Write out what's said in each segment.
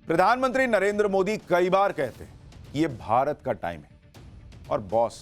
प्रधानमंत्री नरेंद्र मोदी कई बार कहते हैं कि ये भारत का टाइम है। और बॉस,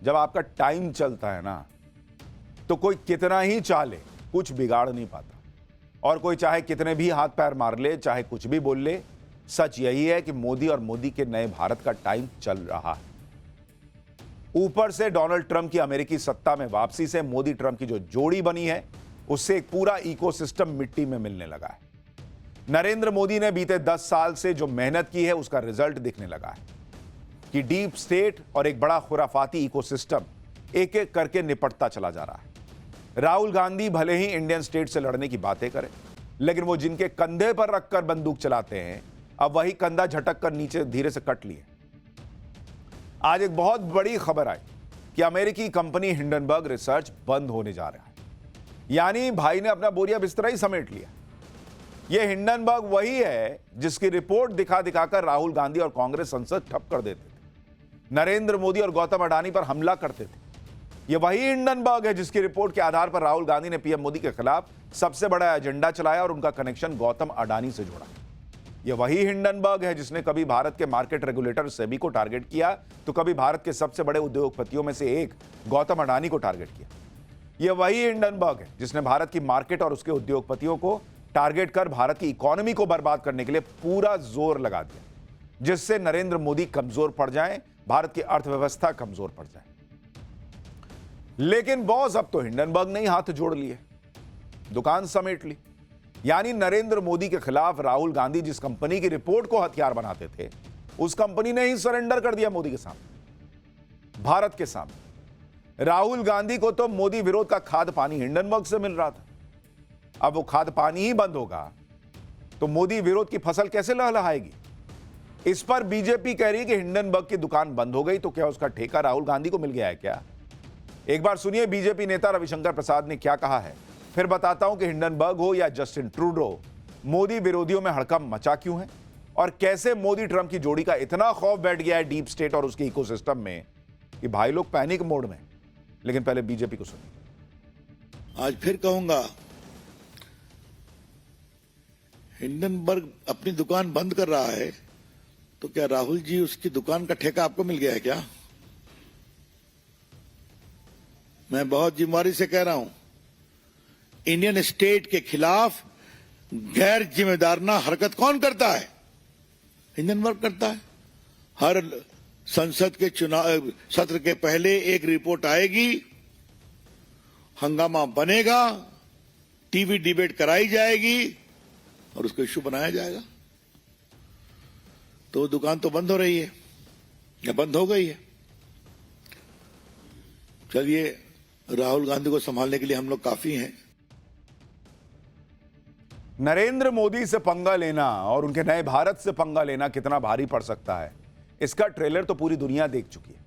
जब आपका टाइम चलता है ना, तो कोई कितना ही चाले कुछ बिगाड़ नहीं पाता। और कोई चाहे कितने भी हाथ पैर मार ले, चाहे कुछ भी बोल ले, सच यही है कि मोदी और मोदी के नए भारत का टाइम चल रहा है। ऊपर से डोनाल्ड ट्रंप की अमेरिकी सत्ता में वापसी से मोदी ट्रंप की जो जोड़ी बनी है, उससे एक पूरा इकोसिस्टम मिट्टी में मिलने लगा है। नरेंद्र मोदी ने बीते 10 साल से जो मेहनत की है, उसका रिजल्ट दिखने लगा है कि डीप स्टेट और एक बड़ा खुराफाती इकोसिस्टम एक एक करके निपटता चला जा रहा है। राहुल गांधी भले ही इंडियन स्टेट से लड़ने की बातें करें, लेकिन वो जिनके कंधे पर रखकर बंदूक चलाते हैं, अब वही कंधा झटक कर नीचे धीरे से कट लिए। आज एक बहुत बड़ी खबर आई कि अमेरिकी कंपनी हिंडनबर्ग रिसर्च बंद होने जा रहा है। यानी भाई ने अपना बोरिया बिस्तरा ही समेट लिया। यह हिंडनबर्ग वही है जिसकी रिपोर्ट दिखा दिखाकर राहुल गांधी और कांग्रेस संसद ठप कर देते थे, नरेंद्र मोदी और गौतम अडानी पर हमला करते थे। यह वही हिंडनबर्ग है जिसकी रिपोर्ट के आधार पर राहुल गांधी ने पीएम मोदी के खिलाफ सबसे बड़ा एजेंडा चलाया और उनका कनेक्शन गौतम अडानी से जोड़ा। यह वही हिंडनबर्ग है जिसने कभी भारत के मार्केट रेगुलेटर सेबी को टारगेट किया, तो कभी भारत के सबसे बड़े उद्योगपतियों में से एक गौतम अडानी को टारगेट किया। यह वही हिंडनबर्ग है जिसने भारत की मार्केट और उसके उद्योगपतियों को टारगेट कर भारत की इकोनॉमी को बर्बाद करने के लिए पूरा जोर लगा दिया, जिससे नरेंद्र मोदी कमजोर पड़ जाएं, भारत की अर्थव्यवस्था कमजोर पड़ जाए। लेकिन बॉस, अब तो हिंडनबर्ग ने ही हाथ जोड़ लिए, दुकान समेट ली। यानी नरेंद्र मोदी के खिलाफ राहुल गांधी जिस कंपनी की रिपोर्ट को हथियार बनाते थे, उस कंपनी ने ही सरेंडर कर दिया मोदी के सामने, भारत के सामने। राहुल गांधी को तो मोदी विरोध का खाद पानी हिंडनबर्ग से मिल रहा था। अब वो खाद पानी ही बंद होगा तो मोदी विरोध की फसल कैसे लहलहाएगी? इस पर बीजेपी कह रही है कि हिंडनबर्ग की दुकान बंद हो गई तो क्या उसका ठेका राहुल गांधी को मिल गया है क्या? एक बार सुनिए बीजेपी नेता रविशंकर प्रसाद ने क्या कहा है, फिर बताता हूं कि हिंडनबर्ग हो या जस्टिन ट्रूडो, मोदी विरोधियों में हड़कंप मचा क्यों है और कैसे मोदी ट्रंप की जोड़ी का इतना खौफ बैठ गया है डीप स्टेट और उसके इकोसिस्टम में कि भाई लोग पैनिक मोड में। लेकिन पहले बीजेपी को सुनिए। आज फिर कहूंगा, हिंडनबर्ग अपनी दुकान बंद कर रहा है तो क्या राहुल जी उसकी दुकान का ठेका आपको मिल गया है क्या? मैं बहुत जिम्मेदारी से कह रहा हूं, इंडियन स्टेट के खिलाफ गैर जिम्मेदाराना हरकत कौन करता है? हिंडनबर्ग करता है। हर संसद के चुनाव सत्र के पहले एक रिपोर्ट आएगी, हंगामा बनेगा, टीवी डिबेट कराई जाएगी और उसको इश्यू बनाया जाएगा। तो दुकान तो बंद हो रही है या बंद हो गई है। चलिए, राहुल गांधी को संभालने के लिए हम लोग काफी हैं। नरेंद्र मोदी से पंगा लेना और उनके नए भारत से पंगा लेना कितना भारी पड़ सकता है, इसका ट्रेलर तो पूरी दुनिया देख चुकी है।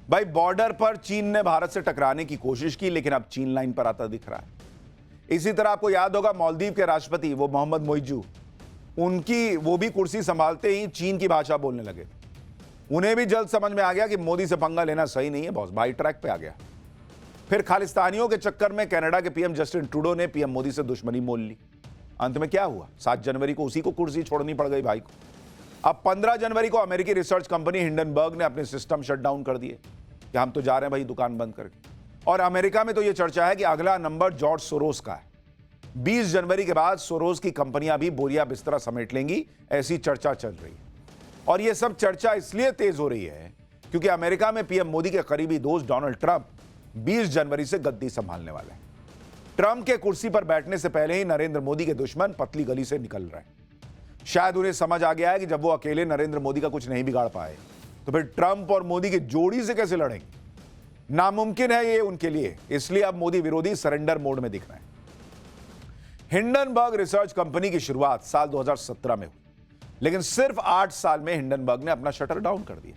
भाई, बॉर्डर पर चीन ने भारत से टकराने की कोशिश की, लेकिन अब चीन लाइन पर आता दिख रहा है। इसी तरह आपको याद होगा मालदीव के राष्ट्रपति वो मोहम्मद मोइजू, वो भी कुर्सी संभालते ही चीन की भाषा बोलने लगे थे। उन्हें भी जल्द समझ में आ गया कि मोदी से पंगा लेना सही नहीं है बॉस, भाई ट्रैक पे आ गया। फिर खालिस्तानियों के चक्कर में कनाडा के पीएम जस्टिन ट्रूडो ने पीएम मोदी से दुश्मनी मोल ली। अंत में क्या हुआ? 7 जनवरी को उसी को कुर्सी छोड़नी पड़ गई भाई को। अब 15 जनवरी को अमेरिकी रिसर्च कंपनी हिंडनबर्ग ने अपने सिस्टम शट डाउन कर दिए कि हम तो जा रहे हैं भाई दुकान बंद करके। और अमेरिका में तो यह चर्चा है कि अगला नंबर जॉर्ज सोरोस का है। 20 जनवरी के बाद सोरोस की कंपनियां भी बोरिया बिस्तरा समेट लेंगी, ऐसी चर्चा चल रही है। और यह सब चर्चा इसलिए तेज हो रही है क्योंकि अमेरिका में पीएम मोदी के करीबी दोस्त डोनाल्ड ट्रंप 20 जनवरी से गद्दी संभालने वाले हैं। ट्रंप के कुर्सी पर बैठने से पहले ही नरेंद्र मोदी के दुश्मन पतली गली से निकल रहे हैं। शायद उन्हें समझ आ गया है कि जब वो अकेले नरेंद्र मोदी का कुछ नहीं बिगाड़ पाए तो फिर ट्रंप और मोदी की जोड़ी से कैसे लड़ेंगे? नामुमकिन है ये उनके लिए। इसलिए अब मोदी विरोधी सरेंडर मोड में दिख रहे हैं। हिंडनबर्ग रिसर्च कंपनी की शुरुआत साल 2017 में हुई, लेकिन सिर्फ 8 साल में हिंडनबर्ग ने अपना शटर डाउन कर दिया।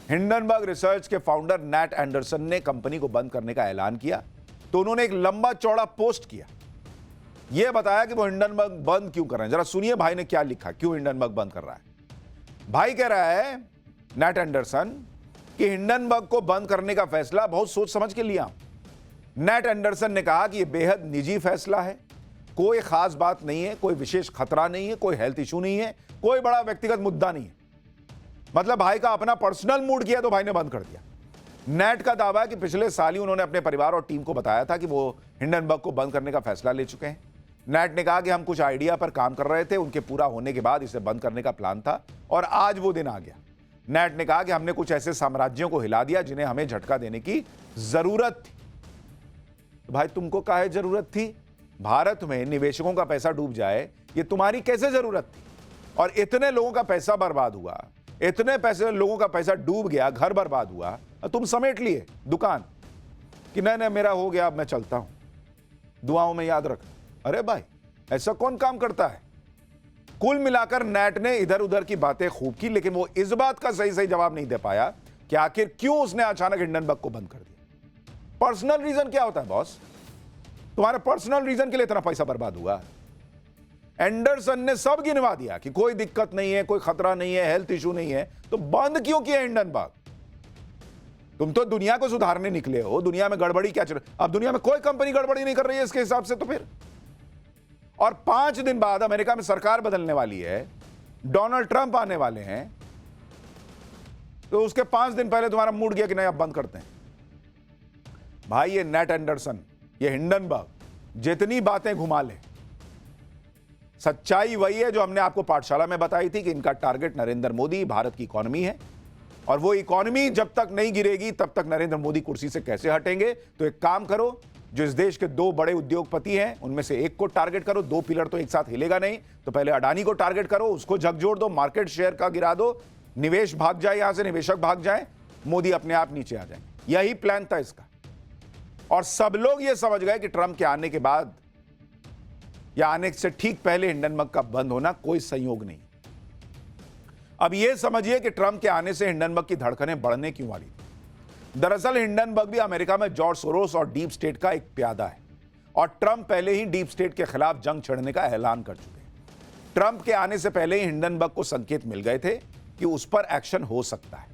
हिंडनबर्ग रिसर्च के फाउंडर नैट एंडरसन ने कंपनी को बंद करने का ऐलान किया तो उन्होंने एक लंबा चौड़ा पोस्ट किया, यह बताया कि वो हिंडनबर्ग बंद क्यों कर रहे हैं। जरा सुनिए भाई ने क्या लिखा, क्यों हिंडनबर्ग बंद कर रहा है। भाई कह रहा है नैट एंडरसन कि हिंडनबर्ग को बंद करने का फैसला बहुत सोच समझ के लिया। नैट एंडरसन ने कहा कि यह बेहद निजी फैसला है, कोई खास बात नहीं है, कोई विशेष खतरा नहीं है, कोई हेल्थ इशू नहीं है, कोई बड़ा व्यक्तिगत मुद्दा नहीं है। मतलब भाई का अपना पर्सनल मूड किया तो भाई ने बंद कर दिया। नेट का दावा है कि पिछले साल ही उन्होंने अपने परिवार और टीम को बताया था कि वो हिंडनबर्ग को बंद करने का फैसला ले चुके हैं। नेट ने कहा कि हम कुछ आइडिया पर काम कर रहे थे, उनके पूरा होने के बाद इसे बंद करने का प्लान था और आज वो दिन आ गया। नेट ने कहा कि हमने कुछ ऐसे साम्राज्यों को हिला दिया जिन्हें हमें झटका देने की जरूरत थी। तो भाई तुमको काहे जरूरत थी? भारत में निवेशकों का पैसा डूब जाए ये तुम्हारी कैसे जरूरत थी? और इतने लोगों का पैसा बर्बाद हुआ, इतने पैसे लोगों का पैसा डूब गया, घर बर्बाद हुआ और तुम समेट लिए दुकान कि नहीं मेरा हो गया, अब मैं चलता हूं, दुआओं में याद रख। अरे भाई ऐसा कौन काम करता है? कुल मिलाकर नेट ने इधर उधर की बातें खूब की, लेकिन वो इस बात का सही जवाब नहीं दे पाया कि आखिर क्यों उसने अचानक हिंडनबर्ग को बंद कर दिया। पर्सनल रीजन क्या होता है बॉस? तुम्हारे पर्सनल रीजन के लिए इतना पैसा बर्बाद हुआ? एंडरसन ने सब गिनवा दिया कि कोई दिक्कत नहीं है, कोई खतरा नहीं है, हेल्थ इशू नहीं है, तो बंद क्यों किया हिंडनबर्ग? तुम तो दुनिया को सुधारने निकले हो, दुनिया में गड़बड़ी क्या चल, अब दुनिया में कोई कंपनी गड़बड़ी नहीं कर रही है इसके हिसाब से तो फिर। और 5 दिन बाद अमेरिका में सरकार बदलने वाली है, डोनाल्ड ट्रंप आने वाले हैं, तो उसके 5 दिन पहले तुम्हारा मूड गया कि नहीं अब बंद करते हैं। भाई ये नेट एंडरसन, ये हिंडनबर्ग जितनी बातें घुमा ले, सच्चाई वही है जो हमने आपको पाठशाला में बताई थी कि इनका टारगेट नरेंद्र मोदी, भारत की इकोनॉमी है। और वो इकोनॉमी जब तक नहीं गिरेगी तब तक नरेंद्र मोदी कुर्सी से कैसे हटेंगे? तो एक काम करो, जो इस देश के 2 बड़े उद्योगपति हैं उनमें से एक को टारगेट करो। 2 पिलर तो एक साथ हिलेगा नहीं, तो पहले अडानी को टारगेट करो, उसको झकझोर दो, मार्केट शेयर का गिरा दो, निवेश भाग जाए, यहां से निवेशक भाग जाए, मोदी अपने आप नीचे आ जाएंगे। यही प्लान था इसका। और सब लोग ये समझ गए कि ट्रंप के आने के बाद या आने से ठीक पहले हिंडनबर्ग का बंद होना कोई संयोग नहीं। अब यह समझिए कि ट्रंप के आने से हिंडनबर्ग की धड़कनें बढ़ने क्यों वाली। दरअसल हिंडनबर्ग भी अमेरिका में जॉर्ज सोरोस और डीप स्टेट का एक प्यादा है और ट्रंप पहले ही डीप स्टेट के खिलाफ जंग छेड़ने का ऐलान कर चुके हैं। ट्रंप के आने से पहले ही हिंडनबर्ग को संकेत मिल गए थे कि उस पर एक्शन हो सकता है।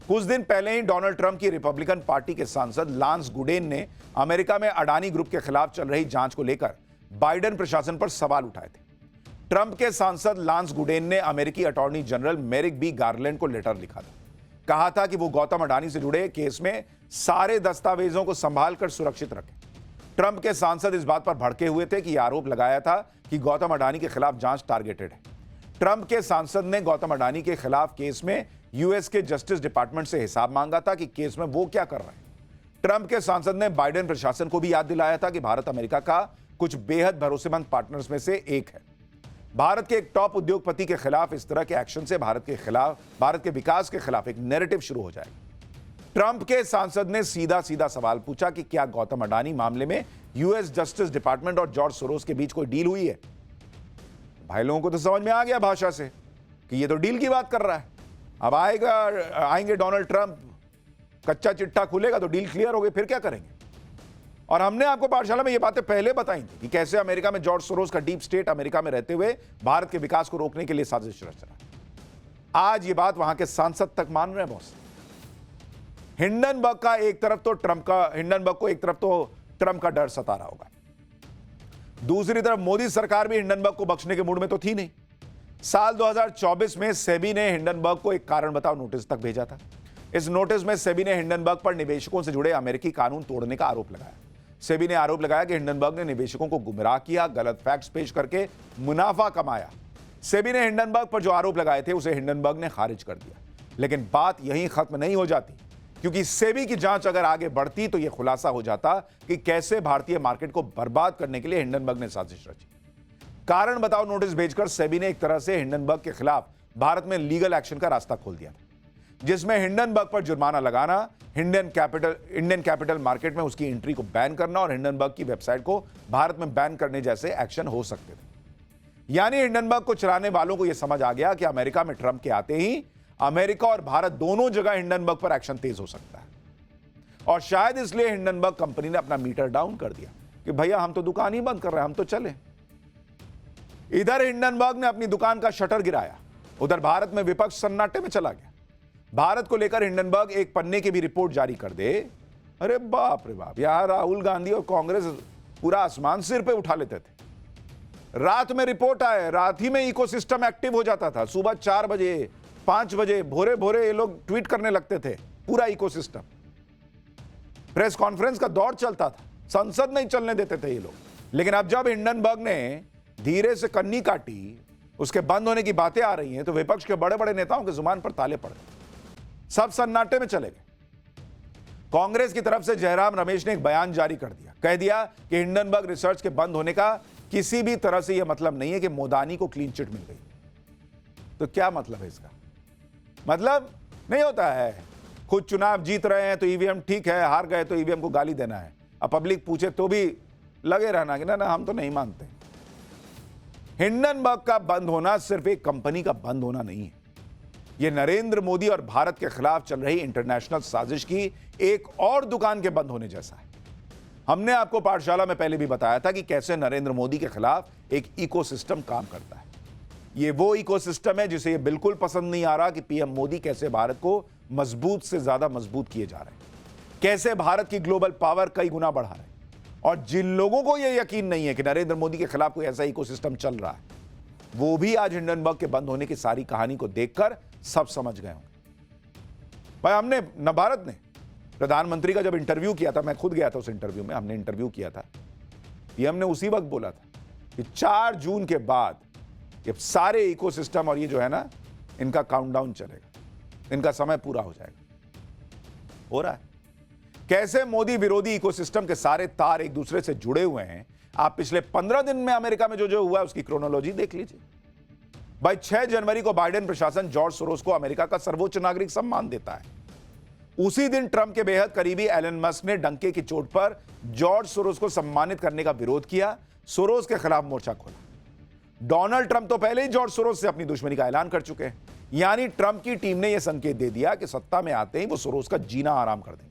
कुछ दिन पहले ही डोनाल्ड ट्रंप की रिपब्लिकन पार्टी के सांसद लांस गुडेन ने अमेरिका में अडानी ग्रुप के खिलाफ चल रही जांच को लेकर बाइडेन प्रशासन पर सवाल उठाए थे। ट्रंप के सांसद लांस गुडेन ने अमेरिकी अटॉर्नी जनरल मेरिक बी गारलैंड को लेटर लिखा था। कहा था कि वो गौतम अडानी से जुड़े केस में सारे दस्तावेजों को संभाल कर सुरक्षित रखें। ट्रंप के सांसद इस बात पर भड़के हुए थे कि यह आरोप लगाया था कि गौतम अडानी के खिलाफ जांच टारगेटेड है। ट्रंप के सांसद ने गौतम अडानी के खिलाफ केस में यूएस के जस्टिस डिपार्टमेंट से हिसाब मांगा था कि केस में वो क्या कर रहे हैं। ट्रंप के सांसद ने बाइडेन प्रशासन को भी याद दिलाया था कि भारत अमेरिका का कुछ बेहद भरोसेमंद पार्टनर्स में से एक है। भारत के एक टॉप उद्योगपति के खिलाफ इस तरह के एक्शन से भारत के विकास के खिलाफ एक नैरेटिव शुरू हो जाएगा। ट्रंप के सांसद ने सीधा सवाल पूछा कि क्या गौतम अडानी मामले में यूएस जस्टिस डिपार्टमेंट और जॉर्ज सोरोस के बीच कोई डील हुई है। भाई लोगों को तो समझ में आ गया भाषा से कि ये तो डील की बात कर रहा है। अब आएंगे डोनाल्ड ट्रंप, कच्चा चिट्ठा खुलेगा तो डील क्लियर हो गई, फिर क्या करेंगे। और हमने आपको पाठशाला में ये बातें पहले बताई थी कि कैसे अमेरिका में जॉर्ज सोरोस का डीप स्टेट अमेरिका में रहते हुए भारत के विकास को रोकने के लिए साजिश रच रहा। आज ये बात वहां के सांसद तक मान रहे हैं बॉस। हिंडनबर्ग को एक तरफ तो ट्रंप का डर सता रहा होगा, दूसरी तरफ मोदी सरकार भी हिंडनबर्ग को बख्शने के मूड में तो थी नहीं। साल 2024 में सेबी ने हिंडनबर्ग को एक कारण बताओ नोटिस तक भेजा था। इस नोटिस में सेबी ने हिंडनबर्ग पर निवेशकों से जुड़े अमेरिकी कानून तोड़ने का आरोप लगाया। सेबी ने आरोप लगाया कि हिंडनबर्ग ने निवेशकों को गुमराह किया, गलत फैक्ट्स पेश करके मुनाफा कमाया। सेबी ने हिंडनबर्ग पर जो आरोप लगाए थे उसे हिंडनबर्ग ने खारिज कर दिया। लेकिन बात यहीं खत्म नहीं हो जाती, क्योंकि सेबी की जांच अगर आगे बढ़ती तो यह खुलासा हो जाता कि कैसे भारतीय मार्केट को बर्बाद करने के लिए हिंडनबर्ग ने साजिश रची। कारण बताओ नोटिस भेजकर सेबी ने एक तरह से हिंडनबर्ग के खिलाफ भारत में लीगल एक्शन का रास्ता खोल दिया, जिसमें हिंडनबर्ग पर जुर्माना लगाना, इंडियन कैपिटल मार्केट में उसकी एंट्री को बैन करना और हिंडनबर्ग की वेबसाइट को भारत में बैन करने जैसे एक्शन हो सकते थे। यानी हिंडनबर्ग को चलाने वालों को यह समझ आ गया कि अमेरिका में ट्रंप के आते ही अमेरिका और भारत दोनों जगह हिंडनबर्ग पर एक्शन तेज हो सकता है। और शायद इसलिए हिंडनबर्ग कंपनी ने अपना मीटर डाउन कर दिया कि भैया हम तो दुकान ही बंद कर रहे हैं, हम तो चले। इधर हिंडनबर्ग ने अपनी दुकान का शटर गिराया, उधर भारत में विपक्ष सन्नाटे में चला गया। भारत को लेकर हिंडनबर्ग एक पन्ने की भी रिपोर्ट जारी कर दे, अरे बाप रे बाप, यहां राहुल गांधी और कांग्रेस पूरा आसमान सिर पे उठा लेते थे। रात में रिपोर्ट आए, रात ही में इकोसिस्टम एक्टिव हो जाता था। सुबह 4 बजे 5 बजे भोरे भोरे ये लोग ट्वीट करने लगते थे, पूरा इकोसिस्टम। प्रेस कॉन्फ्रेंस का दौर चलता था, संसद नहीं चलने देते थे ये लोग। लेकिन अब जब हिंडनबर्ग ने धीरे से कन्नी काटी, उसके बंद होने की बातें आ रही हैं, तो विपक्ष के बड़े बड़े नेताओं के जुबान पर ताले पड़ गए, सब सन्नाटे में चले गए। कांग्रेस की तरफ से जयराम रमेश ने एक बयान जारी कर दिया, कह दिया कि हिंडनबर्ग रिसर्च के बंद होने का किसी भी तरह से यह मतलब नहीं है कि मोदानी को क्लीन चिट मिल गई। तो क्या मतलब है इसका? मतलब नहीं होता है, खुद चुनाव जीत रहे हैं तो ईवीएम ठीक है, हार गए तो ईवीएम को गाली देना है। अब पब्लिक पूछे तो भी लगे रहना कि ना हम तो नहीं मानते। हिंडनबर्ग का बंद होना सिर्फ एक कंपनी का बंद होना नहीं है, यह नरेंद्र मोदी और भारत के खिलाफ चल रही इंटरनेशनल साजिश की एक और दुकान के बंद होने जैसा है। हमने आपको पाठशाला में पहले भी बताया था कि कैसे नरेंद्र मोदी के खिलाफ एक इकोसिस्टम काम करता है। यह वो इकोसिस्टम है जिसे यह बिल्कुल पसंद नहीं आ रहा कि पीएम मोदी कैसे भारत को मजबूत से ज्यादा मजबूत किए जा रहे हैं, कैसे भारत की ग्लोबल पावर कई गुना बढ़ा रहे हैं। और जिन लोगों को यह यकीन नहीं है कि नरेंद्र मोदी के खिलाफ कोई ऐसा इकोसिस्टम चल रहा है, वो भी आज हिंडनबर्ग के बंद होने की सारी कहानी को देखकर सब समझ गए होंगे। भाई हमने न भारत ने प्रधानमंत्री का जब इंटरव्यू किया था, मैं खुद गया था उस इंटरव्यू में, हमने इंटरव्यू किया था, पीएम ने उसी वक्त बोला था कि 4 जून के बाद ये सारे इकोसिस्टम और ये जो है ना, इनका काउंटडाउन चलेगा, इनका समय पूरा हो जाएगा। हो रहा है। कैसे मोदी विरोधी इकोसिस्टम के सारे तार एक दूसरे से जुड़े हुए हैं, आप पिछले 15 दिन में अमेरिका में जो जो हुआ है उसकी क्रोनोलॉजी देख लीजिए। भाई 6 जनवरी को बाइडेन प्रशासन जॉर्ज सोरोस को अमेरिका का सर्वोच्च नागरिक सम्मान देता है। उसी दिन ट्रंप के बेहद करीबी एलन मस्क ने डंके की चोट पर जॉर्ज सोरोस को सम्मानित करने का विरोध किया, सोरोस के खिलाफ मोर्चा खोला। डोनाल्ड ट्रंप तो पहले ही जॉर्ज सोरोस से अपनी दुश्मनी का ऐलान कर चुके हैं, यानी ट्रंप की टीम ने यह संकेत दे दिया कि सत्ता में आते ही वो सोरोस का जीना आराम कर देंगे।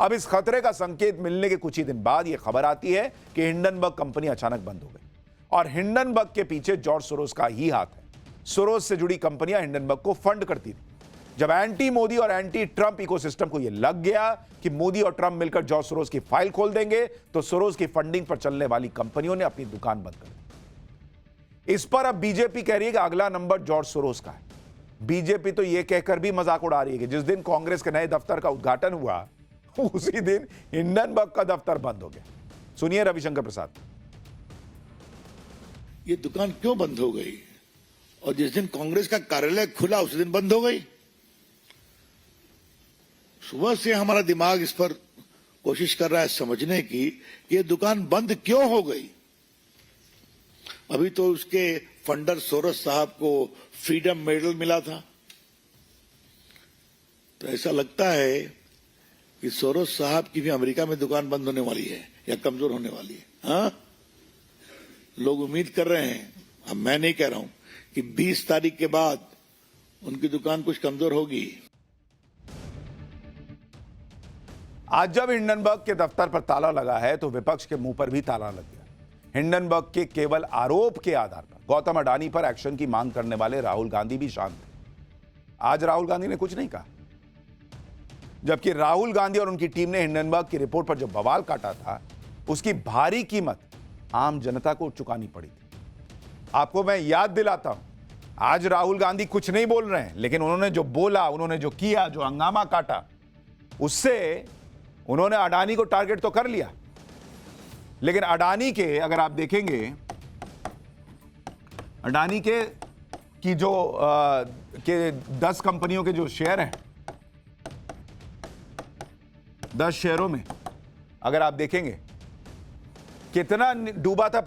अब इस खतरे का संकेत मिलने के कुछ ही दिन बाद यह खबर आती है कि हिंडनबर्ग कंपनी अचानक बंद हो गई, और हिंडनबर्ग के पीछे जॉर्ज सोरोस का ही हाथ है। सोरोस से जुड़ी कंपनियां हिंडनबर्ग को फंड करती थी। जब एंटी मोदी और एंटी ट्रंप इकोसिस्टम को यह लग गया कि मोदी और ट्रंप मिलकर जॉर्ज सोरोस की फाइल खोल देंगे, तो सोरोस की फंडिंग पर चलने वाली कंपनियों ने अपनी दुकान बंद कर दी। इस पर अब बीजेपी कह रही है कि अगला नंबर जॉर्ज सोरोस का है। बीजेपी तो यह कहकर भी मजाक उड़ा रही है कि जिस दिन कांग्रेस के नए दफ्तर का उद्घाटन हुआ, उसी दिन हिंडनबर्ग का दफ्तर बंद हो गया। सुनिए रविशंकर प्रसाद। ये दुकान क्यों बंद हो गई, और जिस दिन कांग्रेस का कार्यालय खुला उसी दिन बंद हो गई? सुबह से हमारा दिमाग इस पर कोशिश कर रहा है समझने की ये दुकान बंद क्यों हो गई। अभी तो उसके फंडर सोरोस साहब को फ्रीडम मेडल मिला था, तो ऐसा लगता है कि सोरोस साहब की भी अमेरिका में दुकान बंद होने वाली है या कमजोर होने वाली है। हाँ, लोग उम्मीद कर रहे हैं, अब मैं नहीं कह रहा हूं कि 20 तारीख के बाद उनकी दुकान कुछ कमजोर होगी। आज जब हिंडनबर्ग के दफ्तर पर ताला लगा है, तो विपक्ष के मुंह पर भी ताला लग गया। हिंडनबर्ग के केवल आरोप के आधार पर गौतम अडानी पर एक्शन की मांग करने वाले राहुल गांधी भी शांत थे। आज राहुल गांधी ने कुछ नहीं कहा, जबकि राहुल गांधी और उनकी टीम ने हिंडनबर्ग की रिपोर्ट पर जो बवाल काटा था, उसकी भारी कीमत आम जनता को चुकानी पड़ी थी। आपको मैं याद दिलाता हूं, आज राहुल गांधी कुछ नहीं बोल रहे हैं, लेकिन उन्होंने जो बोला, उन्होंने जो किया, जो हंगामा काटा, उससे उन्होंने अडानी को टारगेट तो कर लिया। लेकिन अडानी के अगर आप देखेंगे, अडानी के की जो के 10 कंपनियों के जो शेयर हैं, 10 शेयरों में अगर आप देखेंगे कितना डूबा था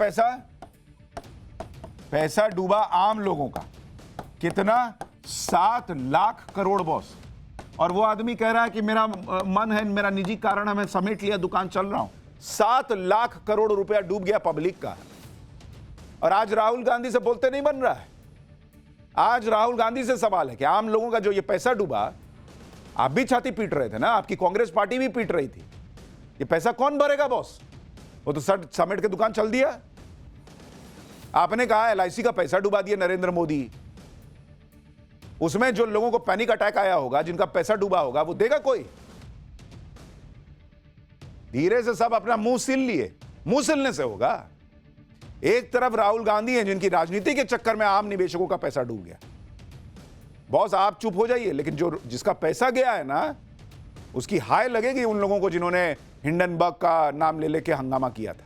पैसा डूबा आम लोगों का कितना, 7 लाख करोड़ बॉस। और वो आदमी कह रहा है कि मेरा मन है, मेरा निजी कारण है, मैं समेट लिया, दुकान चल रहा हूं। 7 लाख करोड़ रुपया डूब गया पब्लिक का। और आज राहुल गांधी से बोलते नहीं बन रहा है। आज राहुल गांधी से सवाल है कि आम लोगों का जो ये पैसा डूबा, आप भी छाती पीट रहे थे ना, आपकी कांग्रेस पार्टी भी पीट रही थी, ये पैसा कौन भरेगा बॉस? वो तो समेट के दुकान चल दिया। आपने कहा LIC का पैसा डुबा दिया नरेंद्र मोदी, उसमें जो लोगों को पैनिक अटैक आया होगा, जिनका पैसा डूबा होगा, वो देगा कोई? धीरे से सब अपना मुंह सिल लिए, मुंह सिलने से होगा। एक तरफ राहुल गांधी हैं जिनकी राजनीति के चक्कर में आम निवेशकों का पैसा डूब गया। बॉस आप चुप हो जाइए, लेकिन जो जिसका पैसा गया है ना, उसकी हाय लगेगी उन लोगों को जिन्होंने हिंडनबर्ग का नाम ले लेके हंगामा किया था।